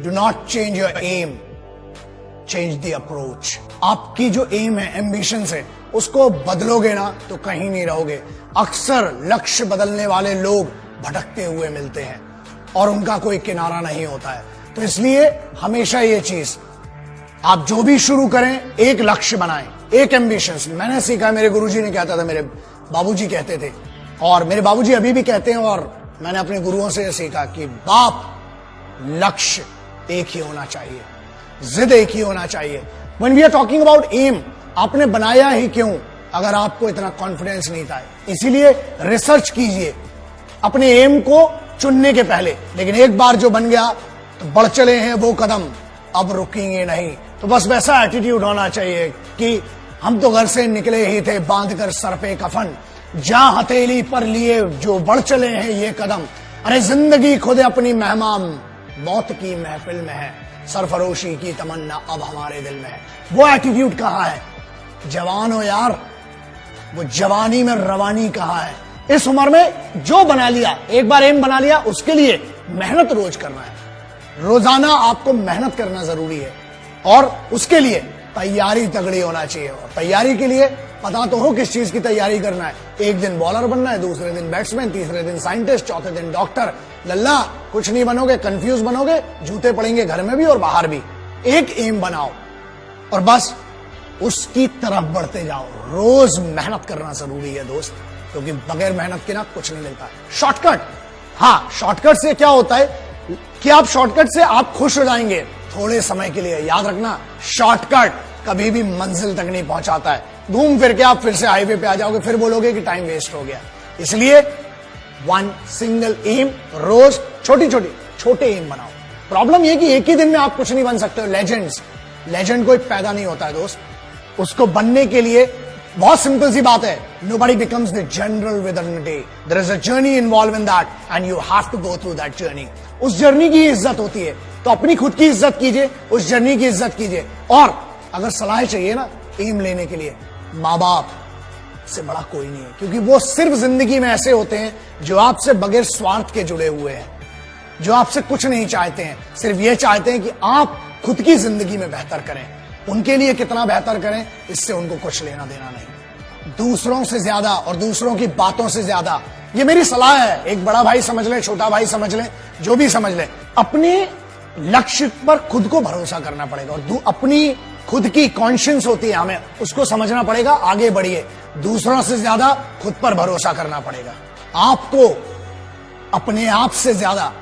Do not change your aim, change the approach. आपकी जो M है, एम्बिशन है, उसको बदलोगे ना तो कहीं नहीं रहोगे। अक्सर लक्ष्य बदलने वाले लोग भटकते हुए मिलते हैं और उनका कोई किनारा नहीं होता है। तो इसलिए हमेशा ये चीज, आप जो भी शुरू करें एक लक्ष्य बनाएं, एक एम्बिशन। मैंने सीखा, मेरे गुरुजी ने कहता था, मेरे बाबूजी कहते थे, और मेरे बाबूजी अभी भी कहते हैं, और मैंने अपने गुरुओं से सीखा कि बाप, लक्ष्य एक ही होना चाहिए, जिद एक ही होना चाहिए। When we are talking about aim, आपने बनाया ही क्यों अगर आपको इतना कॉन्फिडेंस नहीं था? इसीलिए रिसर्च कीजिए अपने एम को चुनने के पहले। लेकिन एक बार जो बन गया तो बढ़ चले हैं वो कदम, अब रुकेंगे नहीं। तो बस वैसा एटीट्यूड होना चाहिए कि हम तो घर से निकले ही थे बांधकर सर पे कफन, जहां हथेली पर लिए जो बढ़ चले हैं ये कदम। अरे जिंदगी खुद अपनी मेहमान, मौत की महफिल में है, सरफरोशी की तमन्ना अब हमारे दिल में है। वो एटीट्यूड कहाँ है? जवान हो यार, वो जवानी में रवानी कहाँ है? इस उम्र में जो बना लिया, एक बार एम बना लिया, उसके लिए मेहनत रोज करना है। रोजाना आपको मेहनत करना जरूरी है और उसके लिए तैयारी तगड़ी होना चाहिए। और तैयारी के लिए पता तो हो किस चीज की तैयारी करना है। एक दिन बॉलर बनना है, दूसरे दिन बैट्समैन, तीसरे दिन साइंटिस्ट, चौथे दिन डॉक्टर। लल्ला कुछ नहीं बनोगे, कंफ्यूज बनोगे, जूते पड़ेंगे घर में भी और बाहर भी। एक एम बनाओ और बस उसकी तरफ बढ़ते जाओ। रोज मेहनत करना जरूरी है दोस्त, क्योंकि बगैर मेहनत के ना कुछ नहीं मिलता। शॉर्टकट, हाँ, शॉर्टकट से क्या होता है कि आप शॉर्टकट से आप खुश हो जाएंगे थोड़े समय के लिए। याद रखना, शॉर्टकट कभी भी मंजिल तक नहीं पहुंचाता है। घूम फिर के आप फिर से हाईवे पे आ जाओगे, फिर बोलोगे कि टाइम वेस्ट हो गया। इसलिए वन सिंगल एम, रोज छोटे एम बनाओ। प्रॉब्लम यह कि एक ही दिन में आप कुछ नहीं बन सकते हो। लेजेंड कोई पैदा नहीं होता है दोस्त, उसको बनने के लिए बहुत सिंपल सी बात है। Nobody becomes the general within a day. There is a journey involved in that and you have to go through that journey. उस जर्नी की इज्जत होती है, तो अपनी खुद की इज्जत कीजिए, उस जर्नी की इज्जत कीजिए। और अगर सलाह चाहिए ना एम लेने के लिए, माँ बाप से बड़ा कोई नहीं है, क्योंकि वो सिर्फ जिंदगी में ऐसे होते हैं जो आपसे बगैर स्वार्थ के जुड़े हुए हैं, जो आपसे कुछ नहीं चाहते हैं, सिर्फ ये चाहते हैं कि आप खुद की जिंदगी में बेहतर करें। उनके लिए कितना बेहतर करें, इससे उनको कुछ लेना देना नहीं। दूसरों से ज्यादा और दूसरों की बातों से ज्यादा, ये मेरी सलाह है, एक बड़ा भाई समझ ले, छोटा भाई समझ ले, जो भी समझ ले, अपने लक्ष्य पर खुद को भरोसा करना पड़ेगा। और अपनी खुद की कॉन्शियंस होती है, हमें उसको समझना पड़ेगा। आगे बढ़िए, दूसरों से ज्यादा खुद पर भरोसा करना पड़ेगा। आपको अपने आप से ज्यादा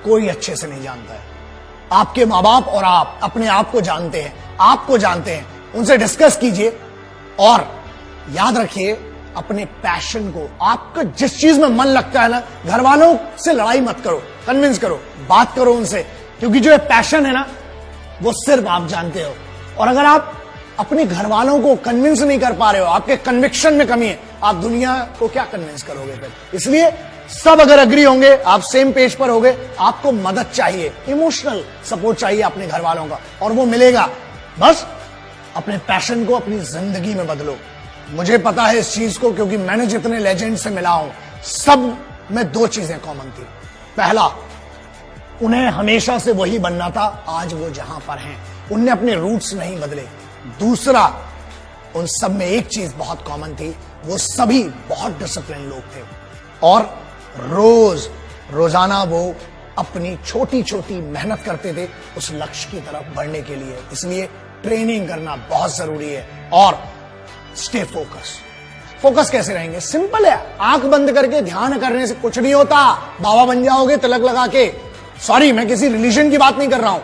कोई अच्छे से नहीं जानता है। आपके माँ बाप और आप अपने आप को जानते हैं, आपको जानते हैं। उनसे डिस्कस कीजिए और याद रखिए अपने पैशन को, आपका जिस चीज में मन लगता है ना, घर वालों से लड़ाई मत करो, कन्विंस करो, बात करो उनसे, क्योंकि जो पैशन है ना वो सिर्फ आप जानते हो। और अगर आप अपने घर वालों को कन्विंस नहीं कर पा रहे हो, आपके कन्विक्शन में कमी है, आप दुनिया को क्या कन्विंस करोगे फिर? इसलिए सब अगर एग्री होंगे, आप सेम पेज पर होंगे, आपको मदद चाहिए, इमोशनल सपोर्ट चाहिए अपने घर वालों का, और वो मिलेगा। बस अपने पैशन को अपनी जिंदगी में बदलो। मुझे पता है इस चीज को, क्योंकि मैंने जितने लेजेंड से मिला हूं, सब में दो चीजें कॉमन थी। पहला, उन्हें हमेशा से वही बनना था, आज वो जहां पर हैं, उनने अपने रूट्स नहीं बदले। दूसरा, उन सब में एक चीज बहुत कॉमन थी, वो सभी बहुत डिसिप्लिन लोग थे और रोजाना वो अपनी छोटी छोटी मेहनत करते थे उस लक्ष्य की तरफ बढ़ने के लिए। इसलिए ट्रेनिंग करना बहुत जरूरी है और स्टे फोकस कैसे रहेंगे? सिंपल है, आंख बंद करके ध्यान करने से कुछ नहीं होता। बाबा बन जाओगे तिलक लगा के। सॉरी, मैं किसी रिलीजन की बात नहीं कर रहा हूं,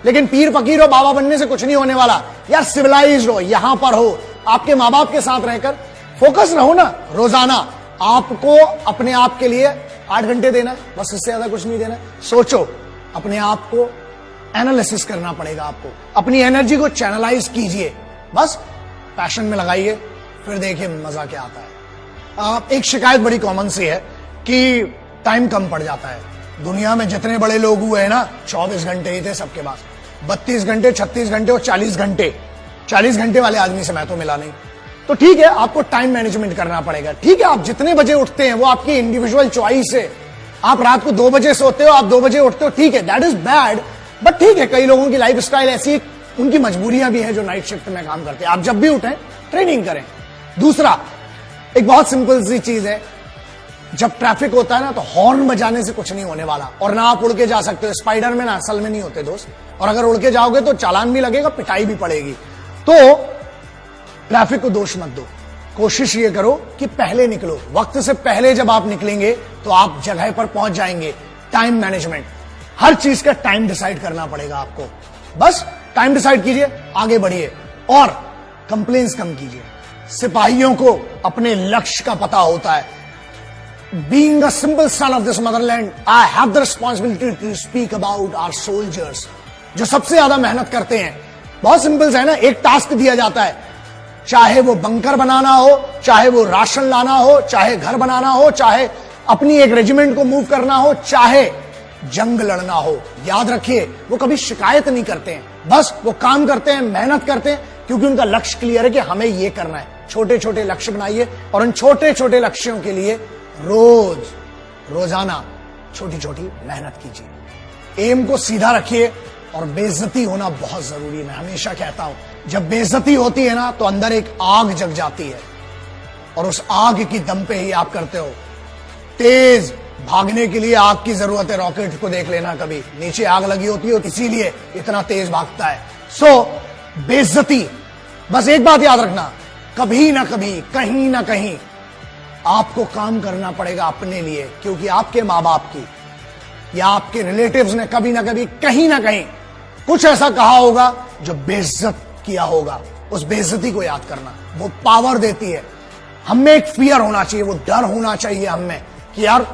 लेकिन पीर फकीर हो, बाबा बनने से कुछ नहीं होने वाला। यार सिविलाइज्ड हो, यहां पर हो, आपके माँ बाप के साथ रहकर फोकस रहो ना। रोजाना आपको अपने आप के लिए 8 घंटे देना है, बस, इससे ज्यादा कुछ नहीं देना। सोचो, अपने आप को एनालिसिस करना पड़ेगा, आपको अपनी एनर्जी को चैनलाइज कीजिए, बस पैशन में लगाइए, फिर देखिए मजा क्या आता है। एक शिकायत बड़ी कॉमन सी है कि टाइम कम पड़ जाता है। दुनिया में जितने बड़े लोग हुए हैं ना, 24 घंटे ही थे सबके पास, 32 घंटे, 36 घंटे और 40 घंटे। 40 घंटे वाले आदमी से मैं तो मिला नहीं। तो ठीक है, आपको टाइम मैनेजमेंट करना पड़ेगा। ठीक है, आप जितने बजे उठते हैं वो आपकी इंडिविजुअल चॉइस है। आप रात को 2 बजे सोते हो, आप 2 बजे उठते हो, ठीक है, दैट इज बैड। बट ठीक है, कई लोगों की लाइफ स्टाइल ऐसी, उनकी मजबूरियां भी हैं जो नाइट शिफ्ट में काम करते हैं। आप जब भी उठें ट्रेनिंग करें। दूसरा, एक बहुत सिंपल सी चीज है, जब ट्रैफिक होता है ना तो हॉर्न बजाने से कुछ नहीं होने वाला, और ना आप उड़ के जा सकते हो। स्पाइडर में ना असल में नहीं होते दोस्त, और अगर उड़ के जाओगे तो चालान भी लगेगा, पिटाई भी पड़ेगी। तो ट्रैफिक को दोष मत दो, कोशिश ये करो कि पहले निकलो। वक्त से पहले जब आप निकलेंगे तो आप जगह पर पहुंच जाएंगे। टाइम मैनेजमेंट, हर चीज का टाइम डिसाइड करना पड़ेगा आपको। बस टाइम डिसाइड कीजिए, आगे बढ़िए और कंप्लेंट्स कम कीजिए। सिपाहियों को अपने लक्ष्य का पता होता है। Being a simple son of this motherland, I have the responsibility to speak about our soldiers, जो सबसे ज्यादा मेहनत करते हैं। बहुत सिंपल है ना, एक टास्क दिया जाता है, चाहे वो बंकर बनाना हो, चाहे वो राशन लाना हो, चाहे घर बनाना हो, चाहे अपनी एक रेजिमेंट को मूव करना हो, चाहे जंग लड़ना हो। याद रखिए, वो कभी शिकायत नहीं करते हैं, बस वो काम करते हैं, मेहनत करते हैं, क्योंकि उनका लक्ष्य क्लियर है कि हमें ये करना है। छोटे छोटे लक्ष्य बनाइए और उन छोटे छोटे लक्ष्यों के लिए रोजाना छोटी छोटी मेहनत कीजिए। एम को सीधा रखिए और बेइज्जती होना बहुत जरूरी है। मैं हमेशा कहता हूं, जब बेइज्जती होती है ना तो अंदर एक आग जग जाती है, और उस आग की दम पे ही आप करते हो। तेज भागने के लिए आग की जरूरत है। रॉकेट को देख लेना, कभी नीचे आग लगी होती है, इसीलिए इतना तेज भागता है। सो बेइज्जती, बस एक बात याद रखना, कभी ना कभी, कहीं ना कहीं आपको काम करना पड़ेगा अपने लिए, क्योंकि आपके मां बाप की या आपके रिलेटिव्स ने कभी ना कभी, कहीं ना कहीं कुछ ऐसा कहा होगा जो बेइज्जत किया होगा। उस बेइज्जती को याद करना, वो पावर देती है। हमें एक फियर होना चाहिए, वो डर होना चाहिए हमें कि यार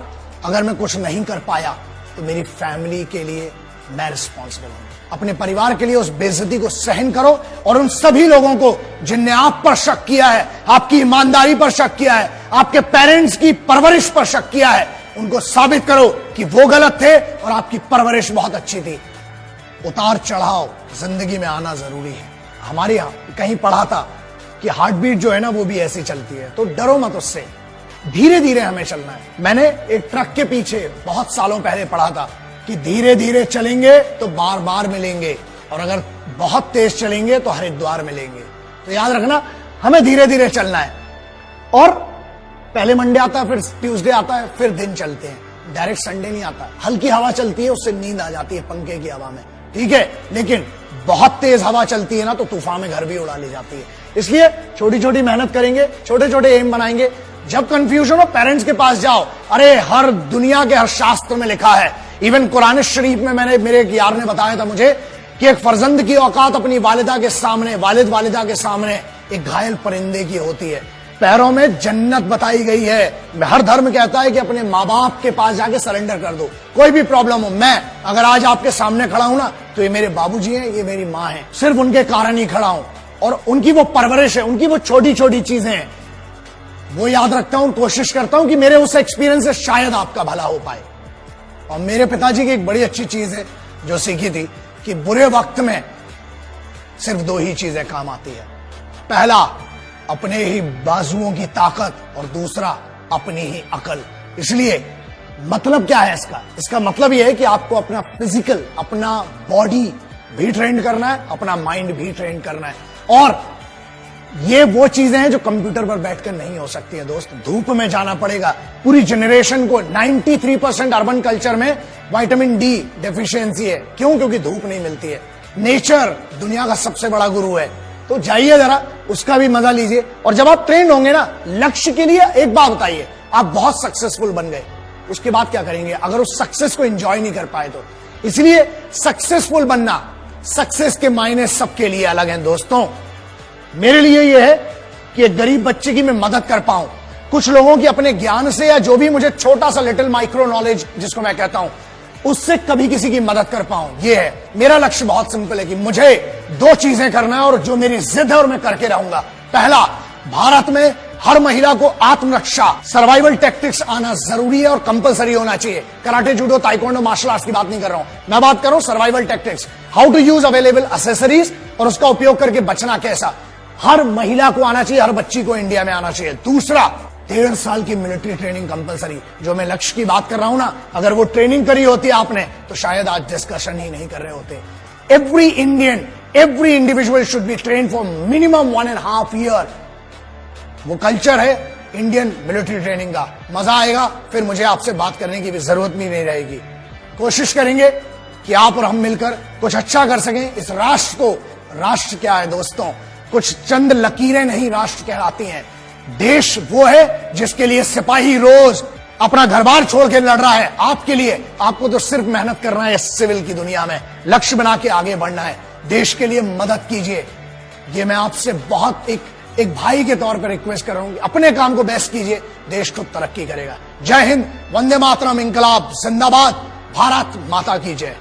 अगर मैं कुछ नहीं कर पाया तो मेरी फैमिली के लिए मैं रिस्पॉन्सिबल हूं। अपने परिवार के लिए उस बेइज्जती को सहन करो, और उन सभी लोगों को जिनने आप पर शक किया है, आपकी ईमानदारी पर शक किया है, आपके पेरेंट्स की परवरिश पर शक किया है, उनको साबित करो कि वो गलत थे और आपकी परवरिश बहुत अच्छी थी। उतार चढ़ाव जिंदगी में आना जरूरी है। हमारे यहां कहीं पढ़ा था कि हार्ट बीट जो है ना वो भी ऐसी चलती है, तो डरो मत उससे, धीरे धीरे हमें चलना है। मैंने एक ट्रक के पीछे बहुत सालों पहले पढ़ा था कि धीरे धीरे चलेंगे तो बार बार मिलेंगे, और अगर बहुत तेज चलेंगे तो हरिद्वार मिलेंगे। तो याद रखना, हमें धीरे धीरे चलना है, और पहले मंडे आता है, फिर ट्यूसडे आता है, फिर दिन चलते हैं। डायरेक्ट संडे नहीं आता। हल्की हवा चलती है, उससे नींद आ जाती है पंखे की हवा में, ठीक है, लेकिन बहुत तेज हवा चलती है ना तो तूफान में घर भी उड़ा ले जाती है। इसलिए छोटी छोटी मेहनत करेंगे, छोटे छोटे एम बनाएंगे। जब कंफ्यूजन हो, पेरेंट्स के पास जाओ। अरे हर दुनिया के हर शास्त्र में लिखा है, इवन कुरान शरीफ में, मैंने मेरे एक यार ने बताया था मुझे कि एक फर्जंद की औकात अपनी वालिदा के सामने, वालिदा के सामने एक घायल परिंदे की होती है। पैरों में जन्नत बताई गई है। हर धर्म कहता है कि अपने माँ बाप के पास जाके सरेंडर कर दो, कोई भी प्रॉब्लम हो। मैं अगर आज आपके सामने खड़ा हूं ना तो ये मेरे बाबूजी हैं, ये मेरी माँ है, सिर्फ उनके कारण ही खड़ा हूं, और उनकी वो परवरिश है, उनकी वो छोटी छोटी चीजें हैं, वो याद रखता हूं। कोशिश करता हूं कि मेरे उस एक्सपीरियंस से शायद आपका भला हो पाए। और मेरे पिताजी की एक बड़ी अच्छी चीज है जो सीखी थी कि बुरे वक्त में सिर्फ दो ही चीजें काम आती है। पहला, अपने ही बाजुओं की ताकत, और दूसरा अपनी ही अकल। इसलिए मतलब क्या है इसका? इसका मतलब यह है कि आपको अपना फिजिकल, अपना बॉडी भी ट्रेन करना है, अपना माइंड भी ट्रेन करना है, और ये वो चीजें हैं जो कंप्यूटर पर बैठकर नहीं हो सकती है दोस्त। धूप में जाना पड़ेगा। पूरी जनरेशन को 93% अर्बन कल्चर में विटामिन डी डेफिशिएंसी है। क्यों? क्योंकि धूप नहीं मिलती है। नेचर दुनिया का सबसे बड़ा गुरु है, तो जाइए जरा, उसका भी मजा लीजिए। और जब आप ट्रेंड होंगे ना लक्ष्य के लिए, एक बात बताइए, आप बहुत सक्सेसफुल बन गए, उसके बाद क्या करेंगे अगर उस सक्सेस को एंजॉय नहीं कर पाए तो? इसलिए सक्सेसफुल बनना, सक्सेस के मायने सबके लिए अलग हैं दोस्तों। मेरे लिए यह है कि एक गरीब बच्चे की मैं मदद कर पाऊं, कुछ लोगों की अपने ज्ञान से, या जो भी मुझे छोटा सा लिटिल माइक्रो नॉलेज जिसको मैं कहता हूं, उससे कभी किसी की मदद कर पाऊं। यह है मेरा लक्ष्य। बहुत सिंपल है कि मुझे दो चीजें करना है, और जो मेरी जिद है और मैं करके रहूंगा। पहला, भारत में हर महिला को आत्मरक्षा, सर्वाइवल टैक्टिक्स आना जरूरी है और कंपलसरी होना चाहिए। Karate, judo, taekwondo, martial arts की बात नहीं कर रहा हूं, मैं बात कर रहा हूं survival tactics, how to use available accessories, और उसका उपयोग करके बचना कैसा। हर महिला को आना चाहिए, हर बच्ची को इंडिया में आना चाहिए। दूसरा, 1.5 साल की मिलिट्री ट्रेनिंग कंपलसरी। जो मैं लक्ष्य की बात कर रहा हूं ना, अगर वो ट्रेनिंग करी होती आपने तो शायद आज डिस्कशन ही नहीं कर रहे होते। Every Indian, every individual should be train for minimum 1.5 year. वो कल्चर है इंडियन मिलिट्री ट्रेनिंग का। मजा आएगा, फिर मुझे आपसे बात करने की भी जरूरत भी नहीं रहेगी। कोशिश करेंगे कि आप और हम मिलकर कुछ अच्छा कर सकें इस राष्ट्र को। राष्ट्र क्या है दोस्तों, कुछ चंद लकीरें नहीं राष्ट्र कहलाती हैं। देश वो है जिसके लिए सिपाही रोज अपना घर बार छोड़ के लड़ रहा है आपके लिए। आपको तो सिर्फ मेहनत करना है इस सिविल की दुनिया में, लक्ष्य बना के आगे बढ़ना है। देश के लिए मदद कीजिए, ये मैं आपसे बहुत एक भाई के तौर पर रिक्वेस्ट कर रहा हूं। अपने काम को बेस्ट कीजिए, देश खुद तरक्की करेगा। जय हिंद, वंदे मातरम, इंकलाब जिंदाबाद, भारत माता की जय।